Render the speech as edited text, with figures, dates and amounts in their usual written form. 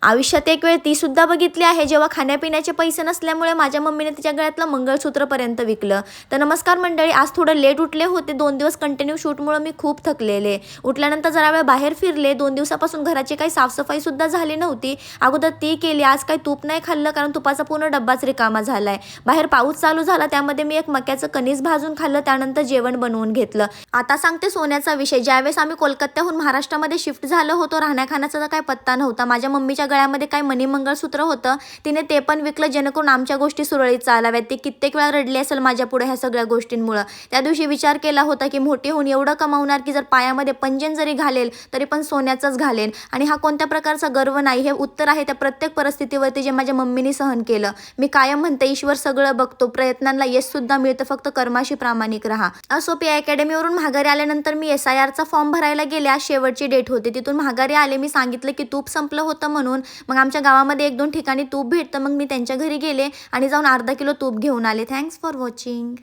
आयुष्यात एक वेळ ती सुद्धा बघितली आहे जेव्हा खाण्यापिण्याचे पैसे नसल्यामुळे माझ्या मम्मीने तिच्या गळ्यातलं मंगळसूत्रपर्यंत विकलं. तर नमस्कार मंडळी, आज थोडं लेट उठले होते. 2 दिवस कंटिन्यू शूटमुळे मी खूप थकलेले. उठल्यानंतर जरा वेळ बाहेर फिरले. 2 दिवसापासून घराची काही साफसफाई सुद्धा झाली नव्हती. अगोदर ती केली. आज काही तूप नाही खाल्लं कारण तुपाचा पूर्ण डब्बाच रिकामा झालाय. बाहेर पाऊस चालू झाला, त्यामध्ये मी एक मक्याचं कणीस भाजून खाल्लं. त्यानंतर जेवण बनवून घेतलं. आता सांगते सोन्याचा विषय. ज्यावेळेस आम्ही कोलकात्याहून महाराष्ट्रामध्ये शिफ्ट झालो होतो, राहण्याखाण्याचा तर काही पत्ता नव्हता. माझ्या मम्मीच्या गळ्यामध्ये काही मणी मंगळसूत्र होतं, तिने ते पण विकलं जेणेकरून आमच्या गोष्टी सुरळीत चालाव्यात. ती कित्येक वेळा रडली असेल माझ्या पुढे ह्या सगळ्या गोष्टींमुळे. त्या दिवशी विचार केला होता की मोठी होऊन एवढं कमावणार की जर पायामध्ये पंजन जरी घालेल तरी पण सोन्याचंच घालेन. आणि हा कोणत्या प्रकारचा गर्व नाही, हे उत्तर आहे त्या प्रत्येक परिस्थितीवरती जे माझ्या मम्मीने सहन केलं. मी कायम म्हणते ईश्वर सगळं बघतो, प्रयत्नांना यश सुद्धा मिळतं, फक्त कर्माशी प्रामाणिक राहा. असोपी अकॅडमीवरून माघारी आल्यानंतर मी SIRचा फॉर्म भरायला गेले. आज शेवटची डेट होती. तिथून माघारी आले. मी सांगितलं की तूप संपलं होतं म्हणून. मग आमच्या गावामध्ये 1-2 ठिकाणी तूप भेटतं. मग मी त्यांच्या घरी गेले आणि जाऊन अर्धा किलो तूप घेऊन आले. Thanks for watching.